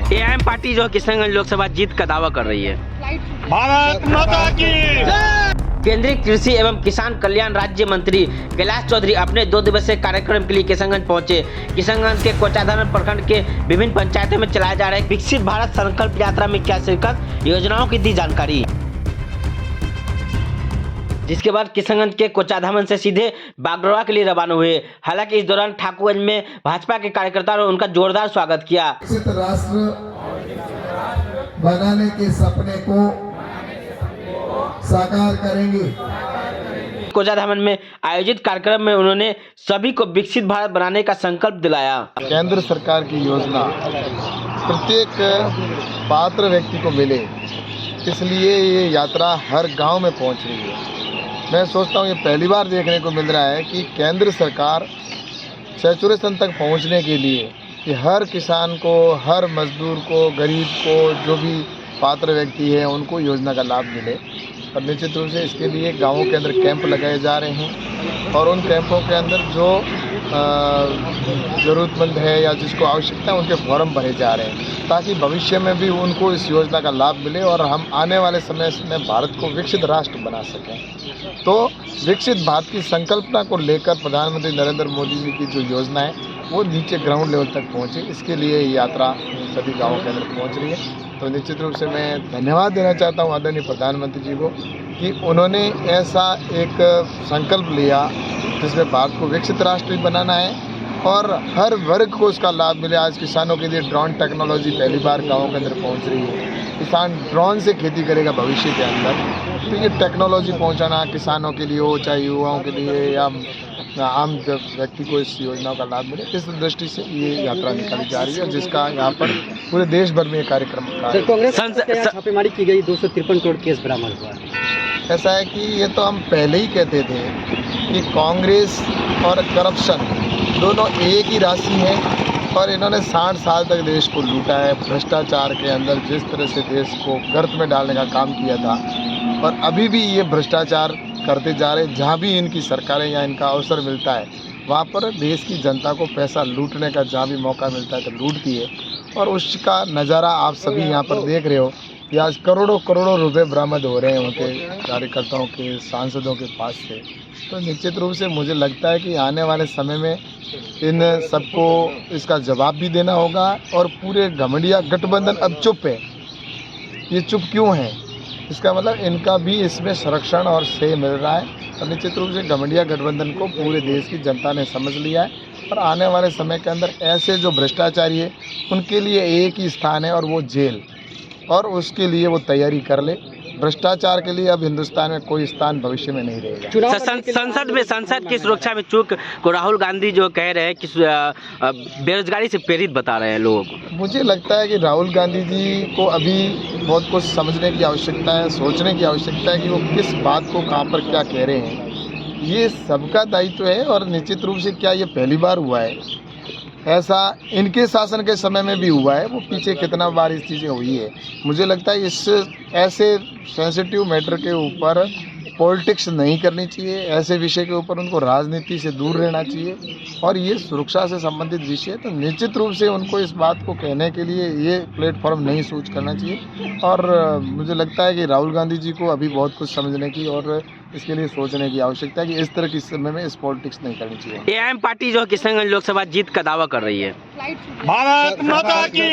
AIM party जो किशनगंज लोकसभा जीत का दावा कर रही है। भारत माता की। केंद्रीय कृषि एवं किसान कल्याण राज्य मंत्री कैलाश चौधरी अपने 2 दिवसीय कार्यक्रम के लिए किशनगंज पहुंचे। किशनगंज के कोचाधाम प्रखंड के विभिन्न पंचायतों में चलाए जा रहे विकसित भारत संकल्प यात्रा में क्या शिरकत, योजनाओं की दी जानकारी। जिसके बाद किशनगंज के कोचाधामन से सीधे बागडोरा के लिए रवाना हुए। हालांकि इस दौरान ठाकुरगंज में भाजपा के कार्यकर्ताओं ने उनका जोरदार स्वागत किया। विकसित राष्ट्र बनाने के सपने को साकार करेंगे। कोचाधामन में आयोजित कार्यक्रम में उन्होंने सभी को विकसित भारत बनाने का संकल्प दिलाया। केंद्र सरकार की योजना प्रत्येक पात्र व्यक्ति को मिले, इसलिए ये यात्रा हर गांव में पहुंच रही है। मैं सोचता हूँ ये पहली बार देखने को मिल रहा है कि केंद्र सरकार सैचुरेशन तक पहुंचने के लिए कि हर किसान को, हर मजदूर को, गरीब को, जो भी पात्र व्यक्ति है उनको योजना का लाभ मिले। और निश्चित रूप से इसके लिए गाँवों के अंदर कैंप लगाए जा रहे हैं और उन कैंपों के अंदर जो ज़रूरतमंद है या जिसको आवश्यकता है उनके फॉर्म भरे जा रहे हैं, ताकि भविष्य में भी उनको इस योजना का लाभ मिले और हम आने वाले समय में भारत को विकसित राष्ट्र बना सकें। तो विकसित भारत की संकल्पना को लेकर प्रधानमंत्री नरेंद्र मोदी जी की जो योजना है वो नीचे ग्राउंड लेवल तक पहुँचे, इसके लिए ये यात्रा सभी गाँवों के अंदर पहुँच रही है। तो निश्चित रूप से मैं धन्यवाद देना चाहता हूँ आदरणीय प्रधानमंत्री जी को कि उन्होंने ऐसा एक संकल्प लिया जिसमें भारत को विकसित राष्ट्र भी बनाना है और हर वर्ग को उसका लाभ मिले। आज किसानों के लिए ड्रोन टेक्नोलॉजी पहली बार गाँवों के अंदर पहुँच रही है। किसान ड्रोन से खेती करेगा भविष्य के अंदर। तो ये टेक्नोलॉजी पहुँचाना किसानों के लिए हो, चाहे युवाओं के लिए या आम व्यक्ति को इस योजना का लाभ मिले, इस दृष्टि से ये यात्रा निकाली जा रही है, जिसका यहाँ पर पूरे देश भर में कार्यक्रम होता है। कांग्रेस छापेमारी की गई, 253 करोड़ केस बरामद हुआ है। ऐसा है कि ये तो हम पहले ही कहते थे कि कांग्रेस और करप्शन दोनों एक ही राशि है और इन्होंने 60 साल तक देश को लूटा है। भ्रष्टाचार के अंदर जिस तरह से देश को गर्त में डालने का काम किया था और अभी भी ये भ्रष्टाचार करते जा रहे। जहाँ भी इनकी सरकारें या इनका अवसर मिलता है वहाँ पर देश की जनता को पैसा लूटने का जहाँ भी मौका मिलता है तो लूटती है और उसका नज़ारा आप सभी यहाँ पर देख रहे हो कि आज करोड़ों करोड़ों रुपए बरामद हो रहे हैं उनके कार्यकर्ताओं के, सांसदों के पास से। तो निश्चित रूप से मुझे लगता है कि आने वाले समय में इन सबको इसका जवाब भी देना होगा और पूरे घमंडिया गठबंधन अब चुप है। ये चुप क्यों है? इसका मतलब इनका भी इसमें संरक्षण और श्रेय मिल रहा है और निश्चित रूप से घमंडिया गठबंधन को पूरे देश की जनता ने समझ लिया है और आने वाले समय के अंदर ऐसे जो भ्रष्टाचारी है उनके लिए एक ही स्थान है और वो जेल, और उसके लिए वो तैयारी कर ले। भ्रष्टाचार के लिए अब हिंदुस्तान में कोई स्थान भविष्य में नहीं रहेगा। संसद की सुरक्षा में चूक को राहुल गांधी जो कह रहे हैं कि बेरोजगारी से प्रेरित बता रहे हैं लोगों को। मुझे लगता है कि राहुल गांधी जी को अभी बहुत कुछ समझने की आवश्यकता है, सोचने की आवश्यकता है कि वो किस बात को कहाँ पर क्या कह रहे हैं। ये सबका दायित्व है और निश्चित रूप से क्या ये पहली बार हुआ है? ऐसा इनके शासन के समय में भी हुआ है, वो पीछे कितना बार इस चीज़ें हुई है। मुझे लगता है इस ऐसे सेंसिटिव मैटर के ऊपर पॉलिटिक्स नहीं करनी चाहिए, ऐसे विषय के ऊपर उनको राजनीति से दूर रहना चाहिए और ये सुरक्षा से संबंधित विषय है। तो निश्चित रूप से उनको इस बात को कहने के लिए ये प्लेटफॉर्म नहीं सूझ करना चाहिए और मुझे लगता है कि राहुल गांधी जी को अभी बहुत कुछ समझने की और इसके लिए सोचने की आवश्यकता है कि इस तरह के समय में इस पॉलिटिक्स नहीं करनी चाहिए। एआईएम पार्टी जो किशनगंज लोकसभा जीत का दावा कर रही है। भारत माता की।